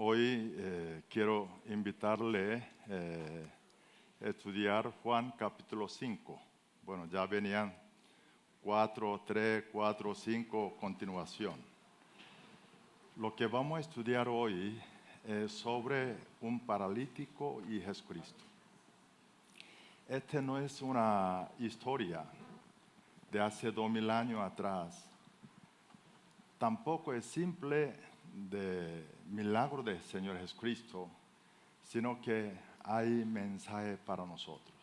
Hoy quiero invitarle a estudiar Juan capítulo 5. Bueno, ya venían 4, 3, 4, 5, continuación. Lo que vamos a estudiar hoy es sobre un paralítico y Jesucristo. Este no es una historia de hace 2000 años atrás. Tampoco es simple de milagro del Señor Jesucristo, sino que hay mensaje para nosotros.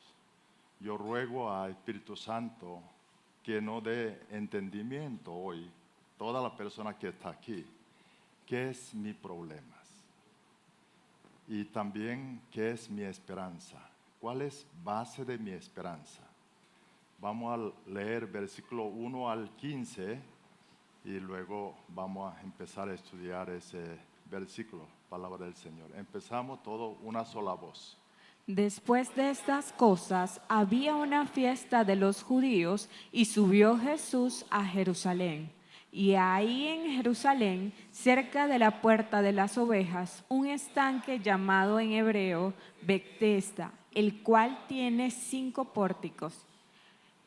Yo ruego al Espíritu Santo que nos dé entendimiento hoy, toda la persona que está aquí, qué es mi problema y también qué es mi esperanza, cuál es base de mi esperanza. Vamos a leer versículo 1 al 15 y luego vamos a empezar a estudiar ese versículo, palabra del Señor. Empezamos todo una sola voz. Después de estas cosas, había una fiesta de los judíos y subió Jesús a Jerusalén. Y ahí en Jerusalén, cerca de la puerta de las ovejas, un estanque llamado en hebreo Betesda, el cual tiene 5 pórticos.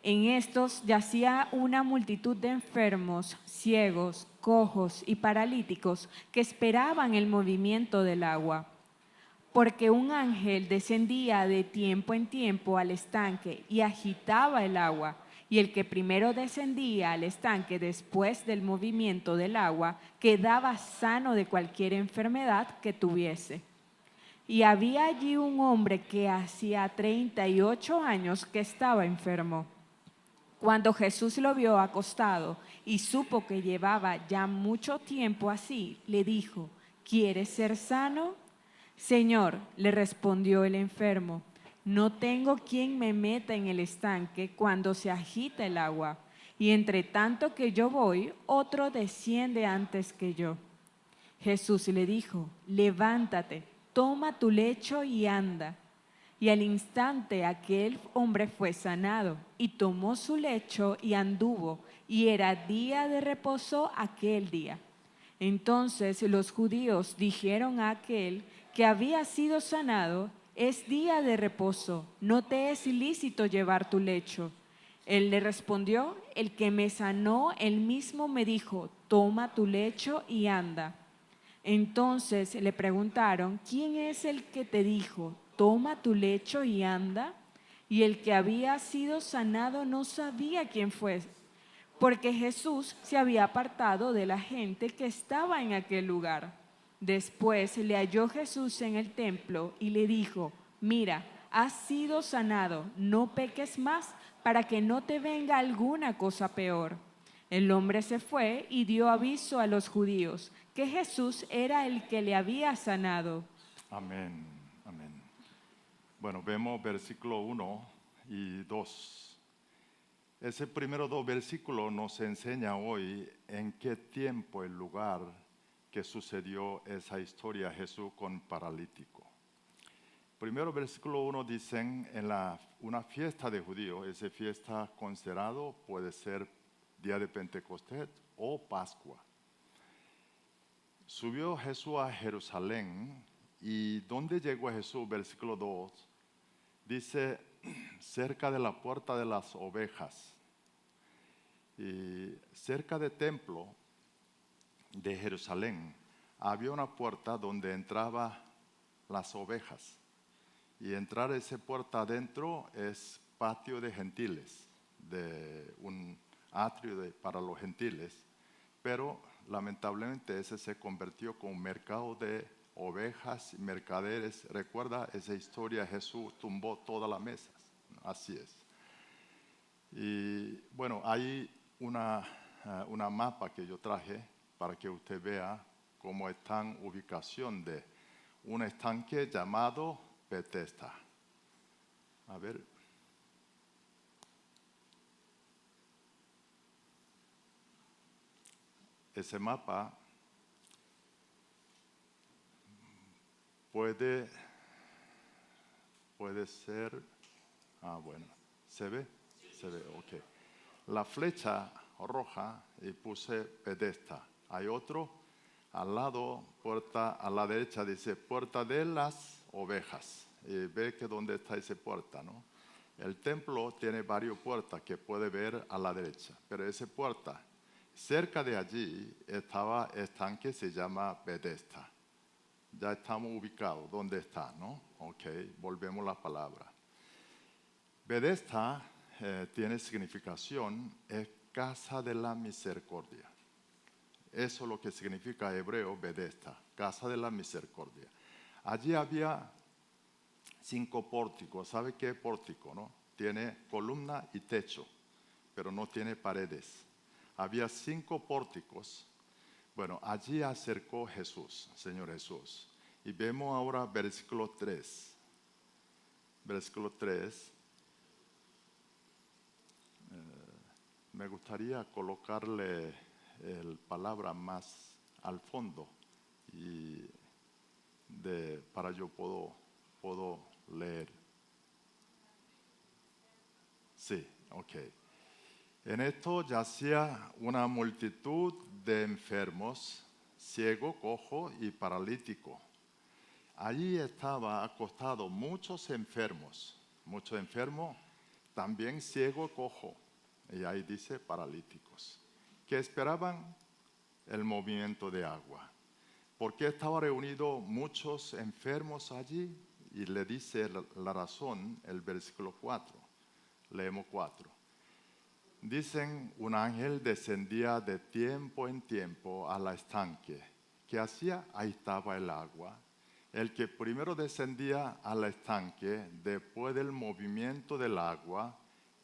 En estos yacía una multitud de enfermos, ciegos, cojos y paralíticos que esperaban el movimiento del agua. Porque un ángel descendía de tiempo en tiempo al estanque y agitaba el agua, y el que primero descendía al estanque después del movimiento del agua quedaba sano de cualquier enfermedad que tuviese. Y había allí un hombre que hacía 38 años que estaba enfermo. Cuando Jesús lo vio acostado y supo que llevaba ya mucho tiempo así, le dijo: ¿Quieres ser sano? Señor, le respondió el enfermo, no tengo quien me meta en el estanque cuando se agita el agua, y entre tanto que yo voy, otro desciende antes que yo. Jesús le dijo: levántate, toma tu lecho y anda. Y al instante aquel hombre fue sanado, y tomó su lecho y anduvo, y era día de reposo aquel día. Entonces los judíos dijeron a aquel que había sido sanado: es día de reposo, no te es lícito llevar tu lecho. Él le respondió: el que me sanó, él mismo me dijo, toma tu lecho y anda. Entonces le preguntaron: ¿quién es el que te dijo, toma tu lecho y anda? Y el que había sido sanado no sabía quién fue, porque Jesús se había apartado de la gente que estaba en aquel lugar. Después le halló Jesús en el templo y le dijo: mira, has sido sanado, no peques más, para que no te venga alguna cosa peor. El hombre se fue y dio aviso a los judíos que Jesús era el que le había sanado. Amén, amén. Bueno, vemos versículo 1 y 2. Ese primero 2 versículos nos enseña hoy en qué tiempo, el lugar que sucedió esa historia Jesús con paralítico. Primero versículo 1 dicen una fiesta de judíos. Esa fiesta considerado puede ser día de Pentecostés o Pascua. Subió Jesús a Jerusalén. ¿Y dónde llegó Jesús? Versículo 2 dice: cerca de la puerta de las ovejas. Y cerca del templo de Jerusalén había una puerta donde entraban las ovejas. Y entrar a esa puerta adentro es patio de gentiles, de un atrio para los gentiles. Pero lamentablemente ese se convirtió con un mercado de ovejas, mercaderes. Recuerda esa historia, Jesús tumbó todas las mesas. Así es. Y bueno, hay una mapa que yo traje para que usted vea cómo está en ubicación de un estanque llamado Betesda. A ver. Ese mapa puede ser, bueno, ¿se ve? Se ve, ok. La flecha roja y puse Betesda. Hay otro al lado, puerta a la derecha dice puerta de las ovejas. Y ve que dónde está esa puerta, ¿no? El templo tiene varias puertas que puede ver a la derecha, pero esa puerta, cerca de allí estaba el estanque, se llama Bethesda. Ya estamos ubicados, ¿dónde está, no? Ok, volvemos a la palabra. Bethesda tiene significación, es casa de la misericordia. Eso es lo que significa hebreo Bethesda, casa de la misericordia. Allí había 5 pórticos. ¿Sabe qué es pórtico, no? Tiene columna y techo, pero no tiene paredes. Había 5 pórticos. Bueno, allí acercó Jesús, Señor Jesús. Y vemos ahora versículo 3. Versículo 3. Me gustaría colocarle la palabra más al fondo y para yo puedo leer. Sí, ok. En esto yacía una multitud de enfermos, ciego, cojo y paralítico. Allí estaba acostado muchos enfermos, también ciego, cojo, y ahí dice paralíticos, que esperaban el movimiento de agua. ¿Por qué estaban reunidos muchos enfermos allí? Y le dice la razón, el versículo 4. Leemos 4. Dicen, un ángel descendía de tiempo en tiempo al estanque. ¿Qué hacía? Ahí estaba el agua. El que primero descendía al estanque, después del movimiento del agua,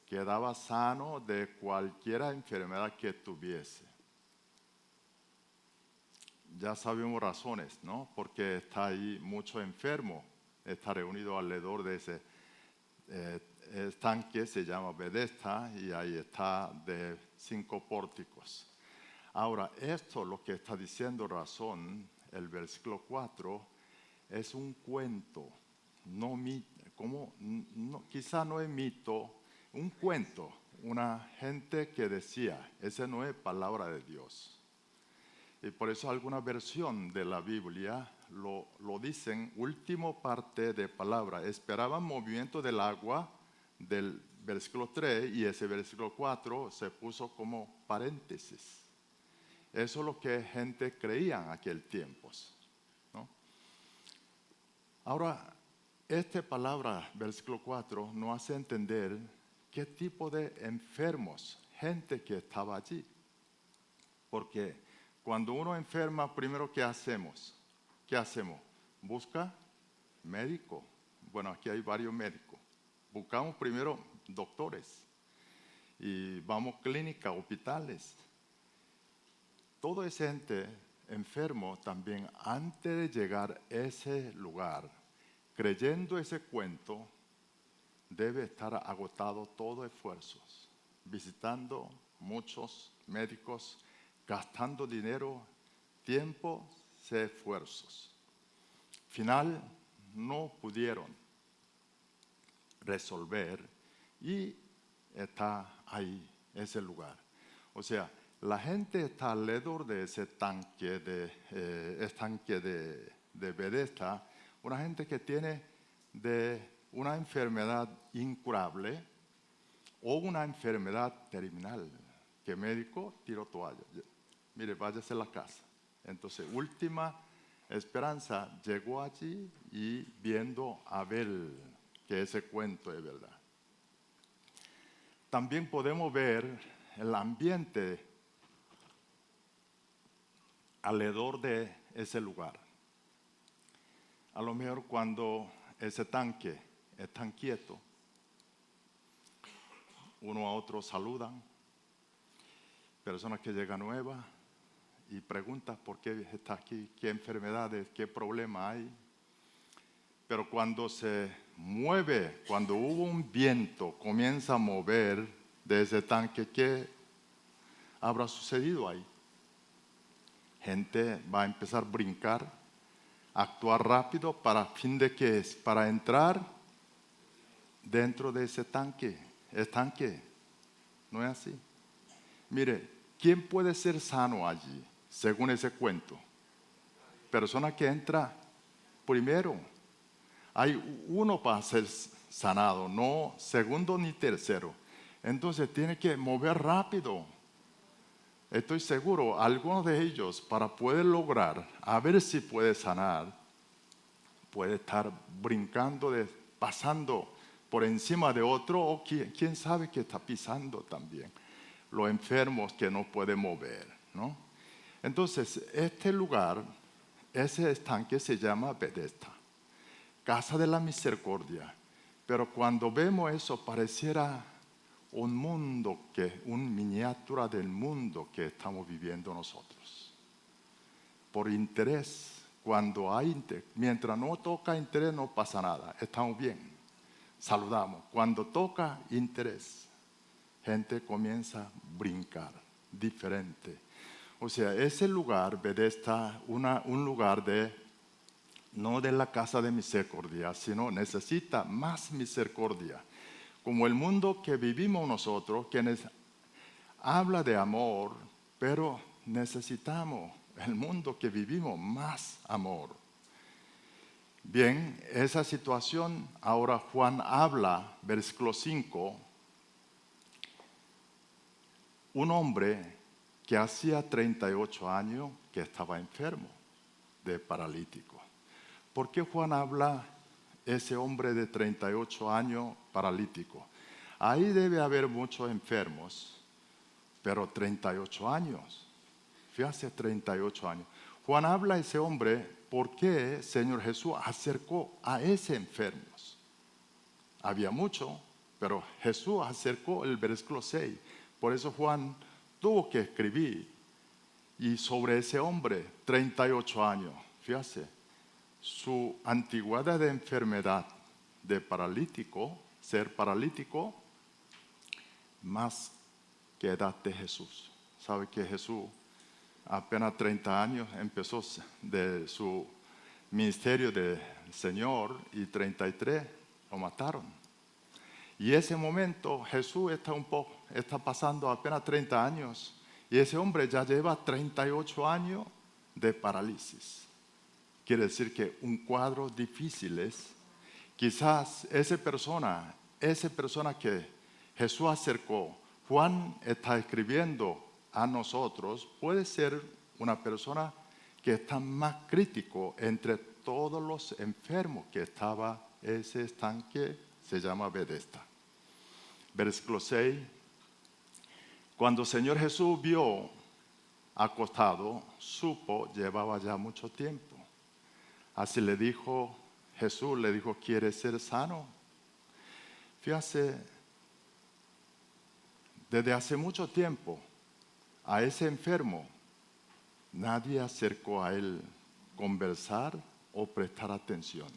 quedaba sano de cualquier enfermedad que tuviese. Ya sabemos razones, ¿no? Porque está ahí mucho enfermo, está reunido alrededor de ese estanque, se llama Bethesda, y ahí está de 5 pórticos. Ahora, esto lo que está diciendo razón, el versículo 4, es un cuento, quizá no es mito, un cuento, una gente que decía, esa no es palabra de Dios. Y por eso alguna versión de la Biblia lo dicen, último parte de palabra. Esperaban movimiento del agua del versículo 3 y ese versículo 4 se puso como paréntesis. Eso es lo que gente creía en aquel tiempo, ¿no? Ahora, esta palabra, versículo 4, nos hace entender qué tipo de enfermos, gente que estaba allí. Porque cuando uno enferma, primero, ¿qué hacemos? Busca médico. Bueno, aquí hay varios médicos. Buscamos primero doctores y vamos a clínicas, hospitales. Todo ese gente enfermo también, antes de llegar a ese lugar, creyendo ese cuento, debe estar agotado todo esfuerzos, visitando muchos médicos, gastando dinero, tiempo, esfuerzos. Final, no pudieron resolver y está ahí, ese lugar. O sea, la gente está alrededor de ese estanque de Bethesda, una gente que tiene de una enfermedad incurable o una enfermedad terminal, que el médico tiró toalla. Mire, váyase a la casa. Entonces, última esperanza, llegó allí y viendo a ver que ese cuento es verdad. También podemos ver el ambiente alrededor de ese lugar. A lo mejor cuando ese tanque está quieto, uno a otro saludan, personas que llegan nuevas y preguntan por qué está aquí, qué enfermedades, qué problema hay. Pero cuando se mueve, cuando hubo un viento, comienza a mover de ese tanque, ¿qué habrá sucedido ahí? Gente va a empezar a brincar, actuar rápido para fin de qué es, para entrar dentro de ese estanque. No es así. Mire, ¿quién puede ser sano allí, según ese cuento? persona que entra primero. Hay uno para ser sanado, no segundo ni tercero. Entonces tiene que mover rápido. Estoy seguro, algunos de ellos, para poder lograr, a ver si puede sanar, puede estar brincando, pasando por encima de otro, o quién sabe que está pisando también. Los enfermos que no pueden mover, ¿no? Entonces, este lugar, ese estanque se llama Bethesda, Casa de la Misericordia. Pero cuando vemos eso, pareciera un mundo, una miniatura del mundo que estamos viviendo nosotros. Por interés, cuando hay interés, mientras no toca interés no pasa nada, estamos bien, saludamos. Cuando toca interés, gente comienza a brincar, diferente. O sea, ese lugar, Bethesda, un lugar no de la casa de misericordia, sino necesita más misericordia. Como el mundo que vivimos nosotros, quienes habla de amor, pero necesitamos el mundo que vivimos más amor. Bien, esa situación, ahora Juan habla, versículo 5, un hombre que hacía 38 años que estaba enfermo, de paralítico. ¿Por qué Juan habla ese hombre de 38 años paralítico? Ahí debe haber muchos enfermos, pero 38 años. Fíjate, 38 años. Juan habla a ese hombre porque Señor Jesús acercó a ese enfermo. Había mucho, pero Jesús acercó el versículo 6. Por eso Juan tuvo que escribir. Y sobre ese hombre, 38 años, fíjate, su antigüedad de enfermedad de paralítico, ser paralítico, más que edad de Jesús. ¿Sabe que Jesús apenas 30 años empezó de su ministerio del Señor y 33 lo mataron? Y ese momento Jesús está pasando apenas 30 años y ese hombre ya lleva 38 años de parálisis. Quiere decir que un cuadro difícil es. Quizás esa persona que Jesús acercó, Juan está escribiendo a nosotros, puede ser una persona que está más crítico entre todos los enfermos que estaba ese estanque, se llama Bethesda. Versículo 6. Cuando el Señor Jesús vio acostado, supo, llevaba ya mucho tiempo. Así le dijo, Jesús le dijo, ¿quieres ser sano? Fíjate, desde hace mucho tiempo a ese enfermo nadie acercó a él conversar o prestar atención.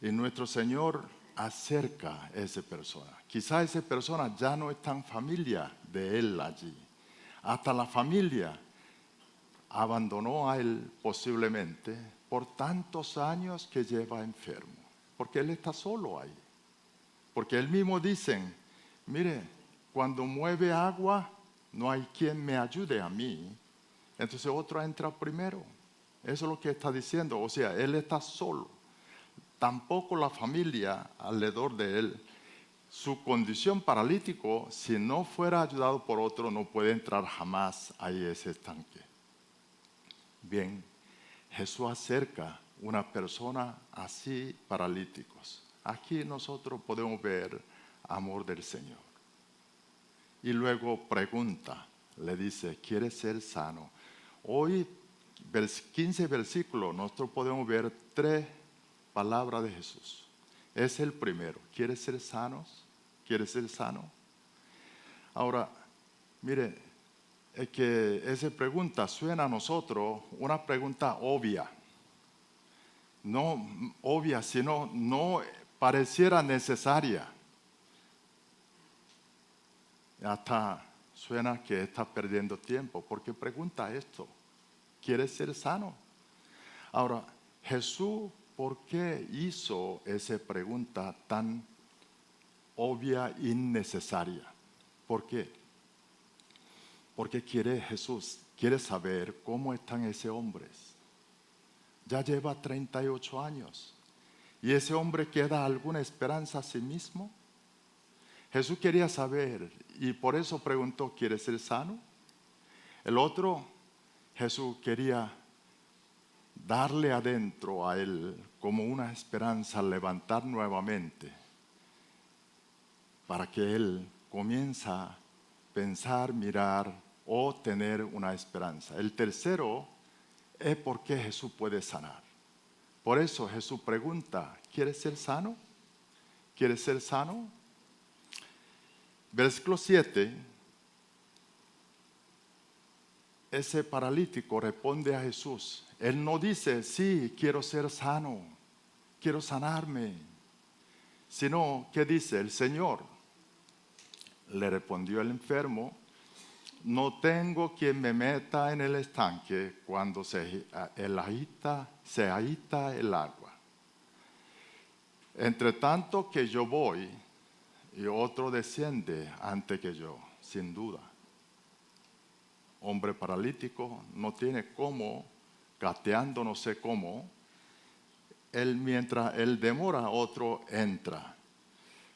Y nuestro Señor acerca a esa persona. Quizá esa persona ya no es tan familia de él allí. Hasta la familia abandonó a él posiblemente por tantos años que lleva enfermo. Porque él está solo ahí. Porque él mismo dicen, mire, cuando mueve agua no hay quien me ayude a mí. Entonces otro entra primero. Eso es lo que está diciendo. O sea, él está solo. Tampoco la familia alrededor de él. Su condición paralítico, si no fuera ayudado por otro, no puede entrar jamás a ese estanque. Bien, Jesús acerca a una persona así paralíticos. Aquí nosotros podemos ver amor del Señor. Y luego pregunta, le dice, ¿quieres ser sano? Hoy, 15 versículos, nosotros podemos ver 3 palabras de Jesús. Es el primero, ¿quieres ser sanos? ¿Quieres ser sano? Ahora, mire, es que esa pregunta suena a nosotros una pregunta obvia. No obvia, sino no pareciera necesaria. Hasta suena que está perdiendo tiempo. ¿Por qué pregunta esto? ¿Quieres ser sano? Ahora, Jesús, ¿por qué hizo esa pregunta tan obvia e innecesaria? ¿Por qué? Porque Jesús quiere saber cómo están esos hombres. ya lleva 38 años. ¿Y ese hombre queda alguna esperanza a sí mismo? Jesús quería saber y por eso preguntó, ¿quieres ser sano? El otro, Jesús quería darle adentro a él como una esperanza, levantar nuevamente, para que él comience a pensar, mirar o tener una esperanza. El tercero es por qué Jesús puede sanar. Por eso Jesús pregunta, ¿quieres ser sano? ¿Quieres ser sano? Versículo 7, ese paralítico responde a Jesús. Él no dice, sí, quiero ser sano, quiero sanarme, sino que dice, el Señor, le respondió el enfermo, no tengo quien me meta en el estanque cuando se agita el agua. Entre tanto que yo voy, y otro desciende antes que yo, sin duda. Hombre paralítico, no tiene cómo, gateando no sé cómo, mientras él demora, otro entra.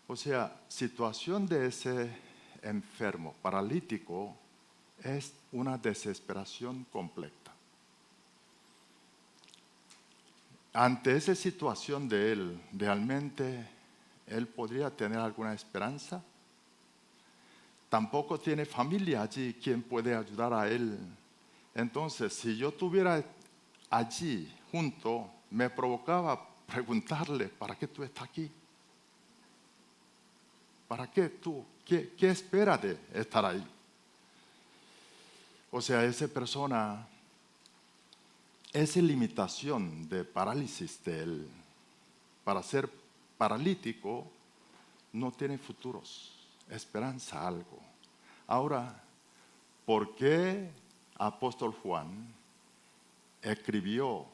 O sea, situación de ese enfermo paralítico es una desesperación completa. Ante esa situación de él, ¿realmente él podría tener alguna esperanza? Tampoco tiene familia allí quien puede ayudar a él. Entonces, si yo estuviera allí junto, me provocaba preguntarle, ¿para qué tú estás aquí? ¿Para qué tú? ¿Qué espera de estar ahí? O sea, esa persona, esa limitación de parálisis de él, para ser paralítico, no tiene futuros, esperanza algo. Ahora, ¿por qué apóstol Juan escribió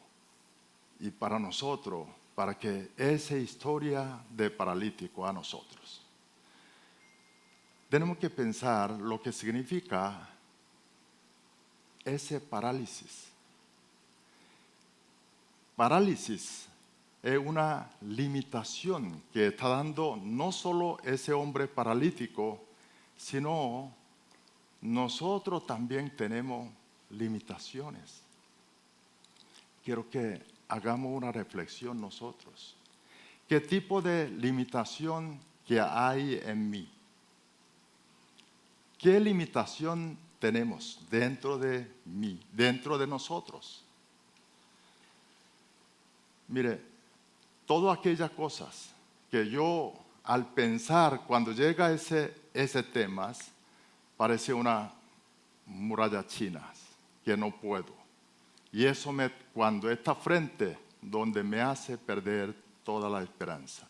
y para nosotros, para que esa historia de paralítico a nosotros? Tenemos que pensar lo que significa ese parálisis. Parálisis es una limitación que está dando no solo ese hombre paralítico, sino nosotros también tenemos limitaciones. Quiero que hagamos una reflexión nosotros. ¿Qué tipo de limitación que hay en mí? ¿Qué limitación tenemos dentro de mí, dentro de nosotros? Mire, todas aquellas cosas que yo al pensar cuando llega ese tema, parece una muralla china que no puedo. Y eso cuando está frente, donde me hace perder toda la esperanza.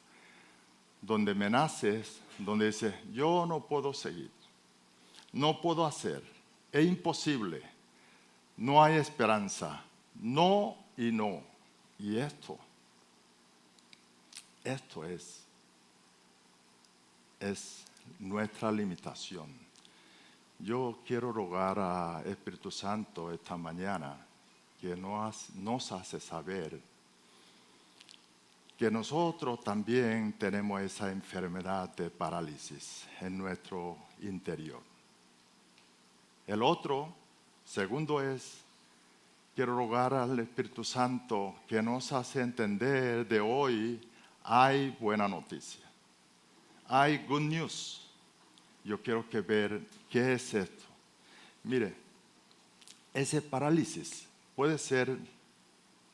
Donde me nace, donde dice, yo no puedo seguir. No puedo hacer, es imposible, no hay esperanza, no y no. Y esto es nuestra limitación. Yo quiero rogar a Espíritu Santo esta mañana que nos hace saber que nosotros también tenemos esa enfermedad de parálisis en nuestro interior. El otro, segundo quiero rogar al Espíritu Santo que nos hace entender de hoy hay buena noticia. Hay good news. Yo quiero ver qué es esto. Mire, ese parálisis puede ser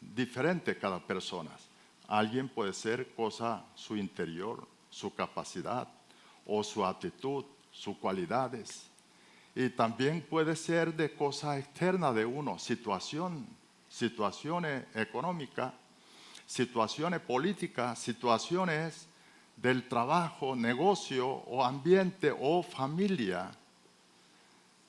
diferente cada persona. Alguien puede ser su interior, su capacidad o su actitud, sus cualidades. Y también puede ser de cosas externas de uno, situaciones económicas, situaciones políticas, situaciones del trabajo, negocio o ambiente o familia.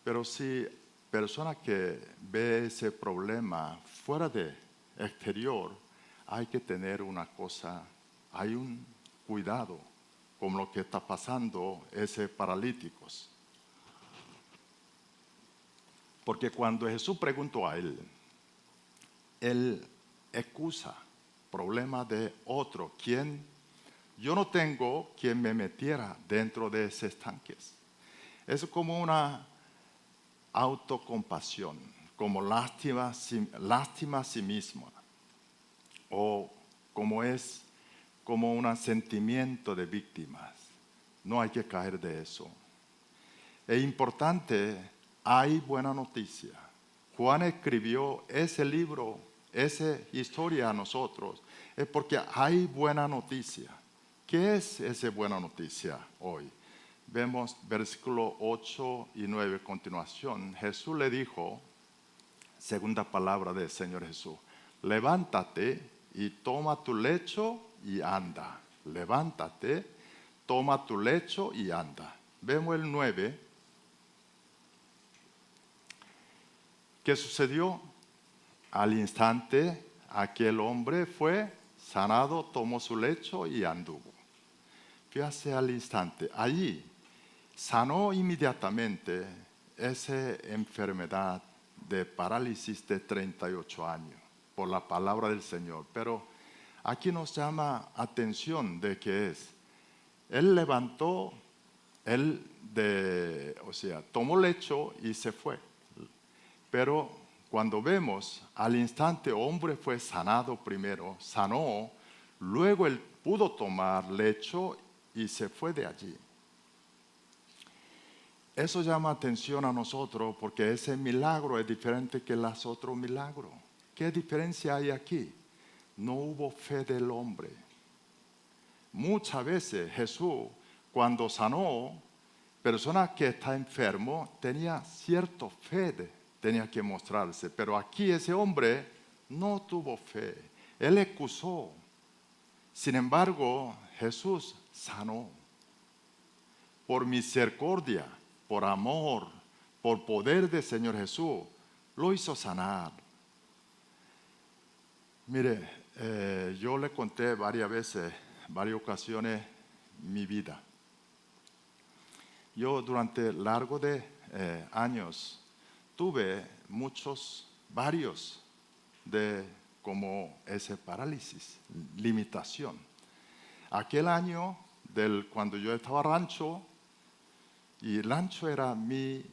Pero si persona que ve ese problema fuera de exterior, hay que tener una cosa, hay un cuidado con lo que está pasando ese paralíticos. Porque cuando Jesús preguntó a él excusa, problema de otro. Yo no tengo quien me metiera dentro de esos estanques. Es como una autocompasión, como lástima a sí misma, o como un sentimiento de víctimas. No hay que caer de eso. Es importante, hay buena noticia. Juan escribió ese libro, esa historia a nosotros, es porque hay buena noticia. ¿Qué es esa buena noticia hoy? Vemos versículo 8 y 9 a continuación. Jesús le dijo, segunda palabra del Señor Jesús, levántate y toma tu lecho y anda. Levántate, toma tu lecho y anda. Vemos el 9. ¿Qué sucedió? Al instante, aquel hombre fue sanado, tomó su lecho y anduvo. Fíjate al instante, allí sanó inmediatamente esa enfermedad de parálisis de 38 años por la palabra del Señor. Pero aquí nos llama atención de que él levantó, tomó lecho y se fue. Pero cuando vemos al instante, hombre fue sanado primero, sanó, luego él pudo tomar lecho y se fue de allí. Eso llama atención a nosotros porque ese milagro es diferente que los otros milagros. ¿Qué diferencia hay aquí? No hubo fe del hombre. Muchas veces Jesús, cuando sanó, persona que está enfermo tenía cierta fe, tenía que mostrarse. Pero aquí ese hombre no tuvo fe. Él excusó. Sin embargo, Jesús sanó. Por misericordia, por amor, por poder del Señor Jesús, lo hizo sanar. Mire, yo le conté varias veces, varias ocasiones, mi vida. Yo durante largo de años tuve varios de como ese parálisis, limitación. Aquel año cuando yo estaba rancho, y el rancho era mi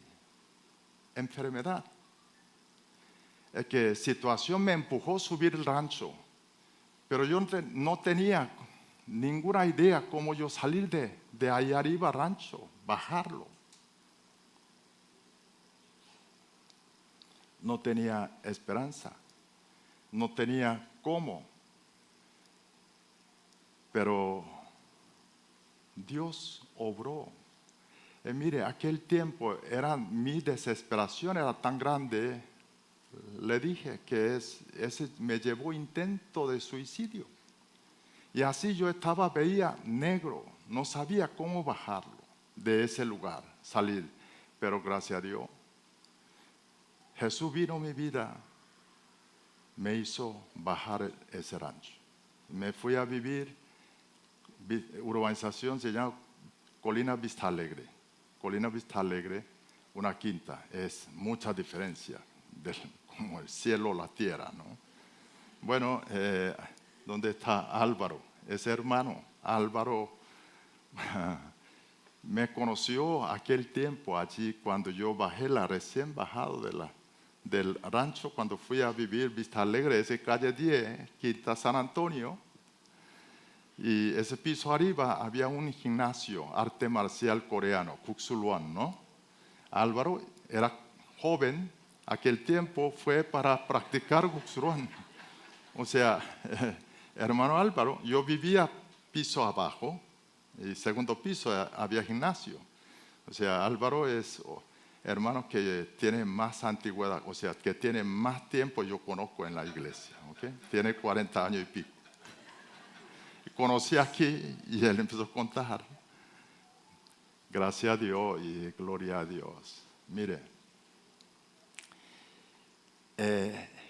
enfermedad. Es que situación me empujó a subir el rancho, pero yo no tenía ninguna idea cómo yo salir de ahí arriba rancho, bajarlo. No tenía esperanza, no tenía cómo. Pero Dios obró. Mire, aquel tiempo mi desesperación era tan grande, le dije que ese me llevó a intento de suicidio. Y así yo veía negro, no sabía cómo bajarlo de ese lugar, salir. Pero gracias a Dios, Jesús vino a mi vida, me hizo bajar ese rancho. Me fui a vivir, urbanización se llama Colina Vista Alegre. Colina Vista Alegre, una quinta, es mucha diferencia, como el cielo o la tierra, ¿no? Bueno, ¿dónde está Álvaro? Ese hermano, Álvaro, me conoció aquel tiempo allí cuando yo recién bajado del rancho, cuando fui a vivir Vista Alegre, ese calle 10, Quinta San Antonio. Y ese piso arriba había un gimnasio, arte marcial coreano, Kuksuluan, ¿no? Álvaro era joven, aquel tiempo fue para practicar Kuksuluan. O sea, hermano Álvaro, yo vivía piso abajo, y segundo piso había gimnasio. O sea, Álvaro es hermano que tiene más antigüedad, o sea, que tiene más tiempo yo conozco en la iglesia, ¿ok? Tiene 40 años y pico. Conocí aquí y él empezó a contar. Gracias a Dios y gloria a Dios. Mire,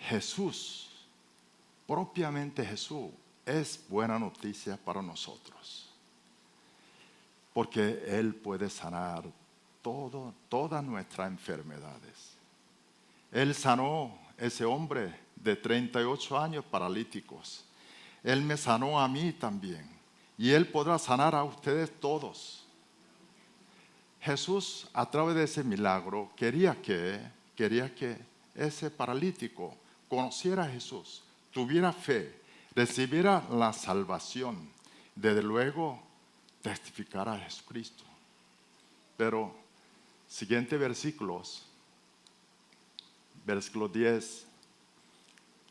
Jesús, propiamente Jesús, es buena noticia para nosotros. Porque Él puede sanar todas nuestras enfermedades. Él sanó ese hombre de 38 años paralíticos. Él me sanó a mí también. Y Él podrá sanar a ustedes todos. Jesús, a través de ese milagro, quería que ese paralítico conociera a Jesús, tuviera fe, recibiera la salvación, desde luego testificara a Jesucristo. Pero, siguiente versículos, versículo 10,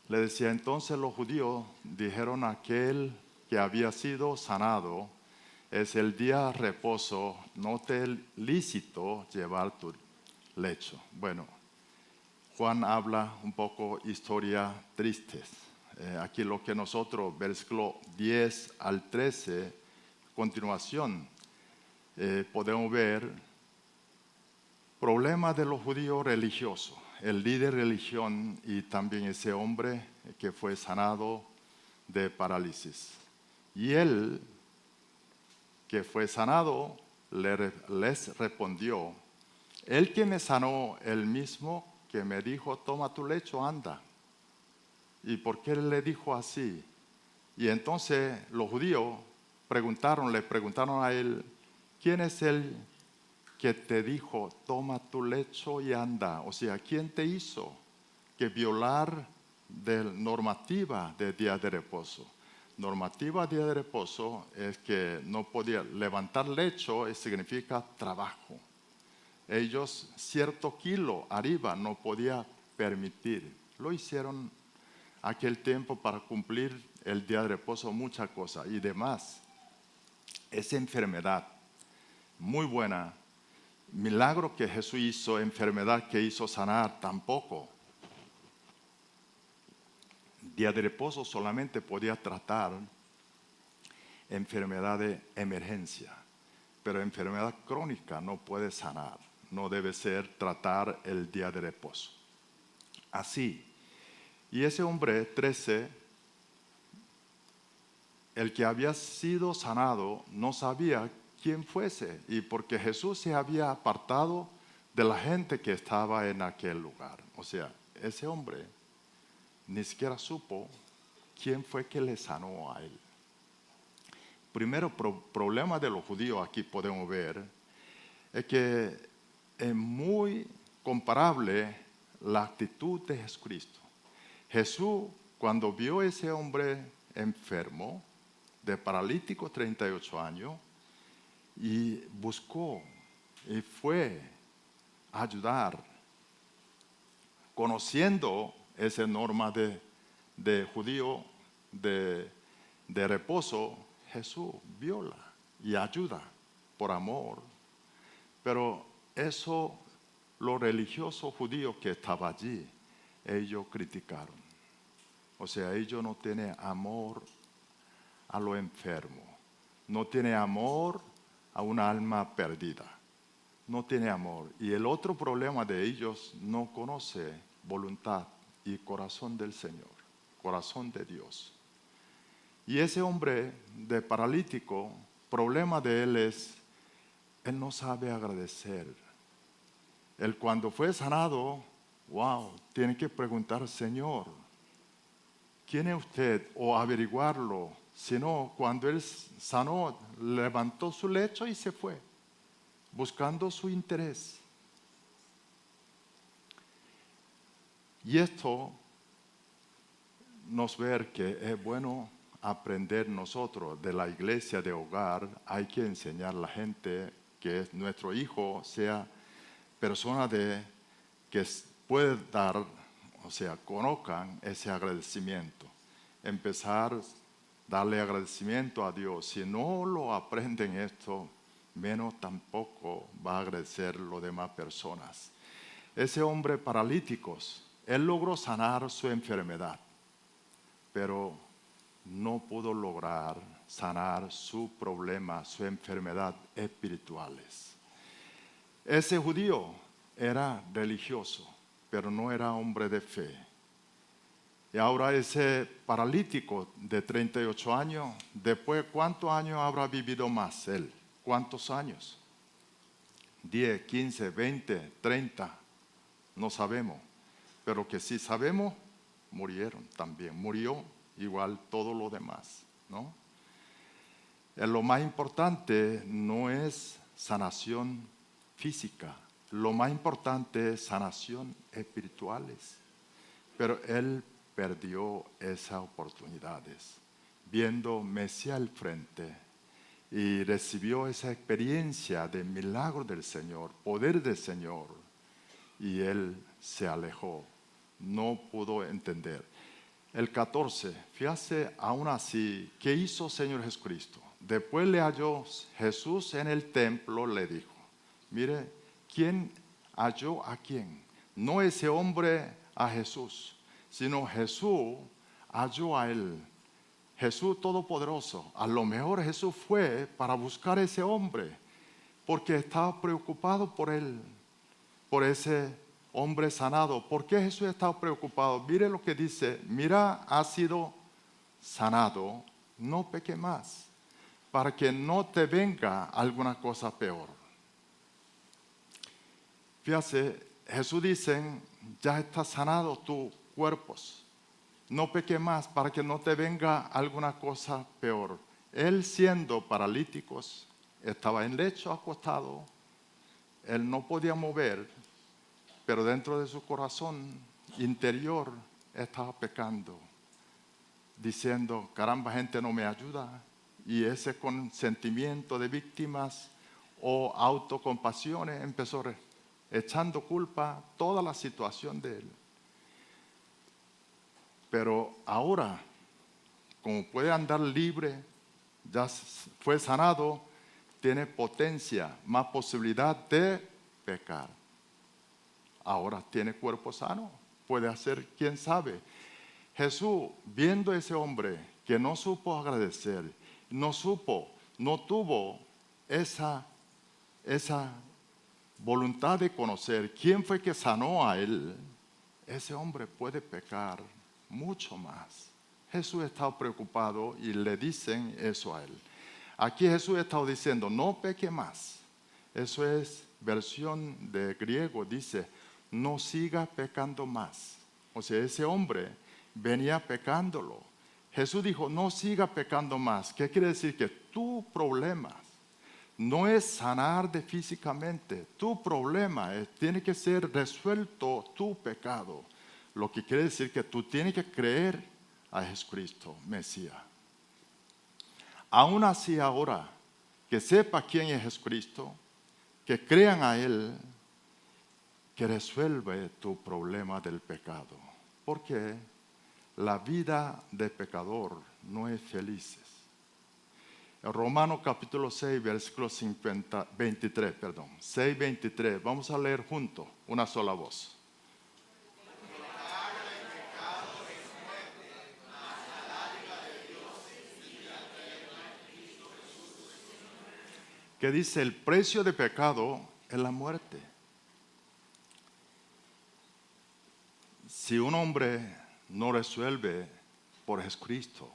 le decía: entonces los judíos dijeron a aquel que había sido sanado: es el día de reposo, no te es lícito llevar tu lecho. Bueno, Juan habla un poco historias tristes. Aquí lo que nosotros, versículo 10 al 13, continuación, podemos ver problemas de los judíos religiosos. El líder de religión y también ese hombre que fue sanado de parálisis. Y él, que fue sanado, les respondió: el que me sanó, el mismo que me dijo, toma tu lecho, anda. ¿Y por qué le dijo así? Y entonces los judíos le preguntaron a él: ¿quién es el que te dijo, toma tu lecho y anda? O sea, ¿quién te hizo que violar de normativa de día de reposo? Normativa de día de reposo es que no podía levantar lecho, significa trabajo. Ellos cierto kilo arriba no podía permitir. Lo hicieron aquel tiempo para cumplir el día de reposo, muchas cosas y demás. Esa enfermedad muy buena, milagro que Jesús hizo, enfermedad que hizo sanar, tampoco. Día de reposo solamente podía tratar enfermedad de emergencia, pero enfermedad crónica no puede sanar, no debe ser tratar el día de reposo. Así, y ese hombre 13, el que había sido sanado, no sabía quién fuese, y porque Jesús se había apartado de la gente que estaba en aquel lugar. O sea, ese hombre ni siquiera supo quién fue que le sanó a él. Primero problema de los judíos aquí podemos ver es que es muy comparable la actitud de Jesucristo. Jesús, cuando vio a ese hombre enfermo, de paralítico 38 años, y buscó y fue a ayudar, conociendo esa norma de judío de reposo, Jesús viola y ayuda por amor. Pero eso, los religiosos judíos que estaban allí, ellos criticaron. O sea, ellos no tienen amor a lo enfermo, no tienen amor a una alma perdida, no tiene amor. Y el otro problema de ellos, no conoce voluntad y corazón del Señor, corazón de Dios. Y ese hombre de paralítico, problema de él es, él no sabe agradecer. Él cuando fue sanado, tiene que preguntar: Señor, ¿quién es usted? O averiguarlo. Si no, cuando él sanó, levantó su lecho y se fue, buscando su interés. Y esto nos ve que es bueno aprender nosotros de la iglesia de hogar. Hay que enseñar a la gente que nuestro hijo sea persona que puede dar, o sea, conozcan ese agradecimiento. Empezar a darle agradecimiento a Dios. Si no lo aprenden esto, menos tampoco va a agradecer a las demás personas. Ese hombre paralítico, él logró sanar su enfermedad, pero no pudo lograr sanar su problema, su enfermedad espirituales. Ese judío era religioso, pero no era hombre de fe. Y ahora ese paralítico de 38 años, después, ¿cuántos años habrá vivido más él? ¿Cuántos años? 10, 15, 20, 30, no sabemos. Pero que sí sabemos murieron también. Murió igual todo lo demás, ¿no? Lo más importante no es sanación física, lo más importante es sanación espirituales. Pero él perdió esas oportunidades, viendo Mesías al frente, y recibió esa experiencia de milagro del Señor, poder del Señor, y él se alejó, no pudo entender. El 14, fíjate aún así, ¿qué hizo Señor Jesucristo? Después le halló Jesús en el templo, le dijo, mire, ¿quién halló a quién? No ese hombre a Jesús, sino Jesús halló a él. Jesús Todopoderoso. A lo mejor Jesús fue para buscar a ese hombre, porque estaba preocupado por él, por ese hombre sanado. ¿Por qué Jesús estaba preocupado? Mire lo que dice, mira, ha sido sanado, no peque más, para que no te venga alguna cosa peor. Fíjate, Jesús dice, ya está sanado tus cuerpos. No peque más para que no te venga alguna cosa peor. Él siendo paralítico, estaba en lecho acostado, él no podía mover, pero dentro de su corazón interior estaba pecando, diciendo, caramba, gente no me ayuda. Y ese con sentimiento de víctimas o autocompasión empezó echando culpa toda la situación de él. Pero ahora, como puede andar libre, ya fue sanado, tiene potencia, más posibilidad de pecar. Ahora tiene cuerpo sano, puede hacer, quién sabe. Jesús, viendo a ese hombre que no supo agradecer, no tuvo esa voluntad de conocer quién fue que sanó a él, ese hombre puede pecar mucho más. Jesús estaba preocupado y le dicen eso a él. Aquí Jesús estaba diciendo, no peque más. Eso es versión de griego, dice, no siga pecando más. O sea, ese hombre venía pecándolo. Jesús dijo, no siga pecando más. ¿Qué quiere decir? Que tu problema no es sanar físicamente. Tu problema tiene que ser resuelto tu pecado. Lo que quiere decir que tú tienes que creer a Jesucristo, Mesías. Aún así ahora, que sepa quién es Jesucristo, que crean a Él, que resuelve tu problema del pecado. Porque la vida de pecador no es feliz. En Romanos capítulo 6, versículo 23, 6:23. Vamos a leer juntos, una sola voz. Que dice, el precio de pecado es la muerte. Si un hombre no resuelve por Jesucristo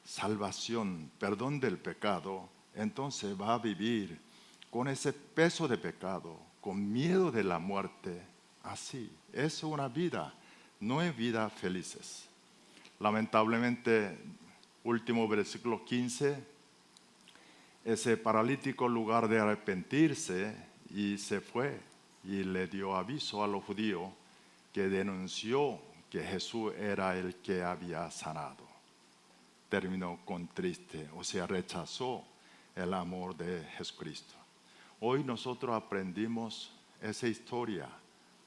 salvación, perdón del pecado, entonces va a vivir con ese peso de pecado, con miedo de la muerte. Así, es una vida, no es vida felices. Lamentablemente, último versículo 15, ese paralítico, en lugar de arrepentirse, y se fue y le dio aviso a los judíos, que denunció que Jesús era el que había sanado. Terminó con triste, o sea, rechazó el amor de Jesucristo. Hoy nosotros aprendimos esa historia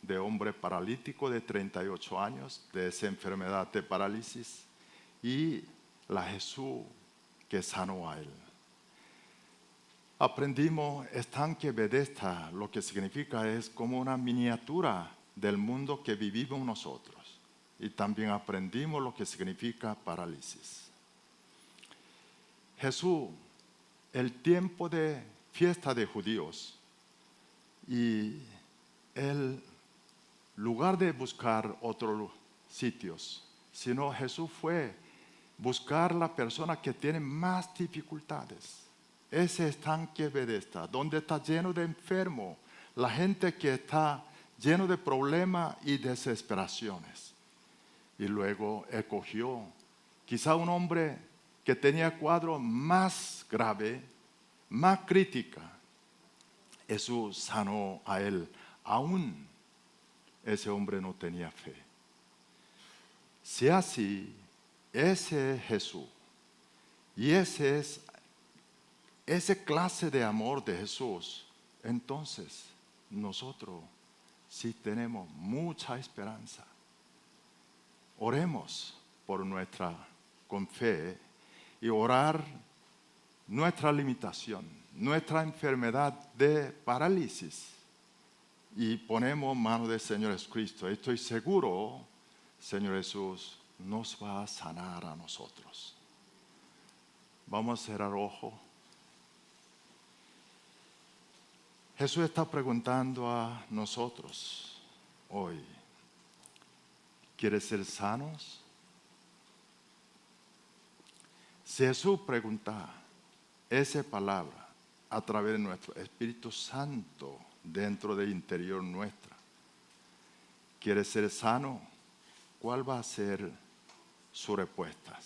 de hombre paralítico de 38 años, de esa enfermedad de parálisis, y la Jesús que sanó a él. Aprendimos estanque Bethesda, lo que significa es como una miniatura del mundo que vivimos nosotros. Y también aprendimos lo que significa parálisis. Jesús, el tiempo de fiesta de judíos, y el lugar de buscar otros sitios, sino Jesús fue buscar la persona que tiene más dificultades. Ese estanque Bethesda, donde está lleno de enfermos, la gente que está lleno de problemas y desesperaciones. y luego escogió quizá un hombre que tenía cuadro más grave, más crítica. Jesús sanó a él, aún ese hombre no tenía fe. Si así, ese es Jesús, y ese clase de amor de Jesús, entonces nosotros sí tenemos mucha esperanza. Oremos por con fe, y orar nuestra limitación, nuestra enfermedad de parálisis, y ponemos en manos del Señor Jesucristo. Estoy seguro, Señor Jesús nos va a sanar a nosotros. Vamos a cerrar ojos. Jesús está preguntando a nosotros hoy: ¿quieres ser sanos? Si Jesús pregunta esa palabra a través de nuestro Espíritu Santo dentro del interior nuestra, ¿quieres ser sano? ¿Cuál va a ser su respuesta?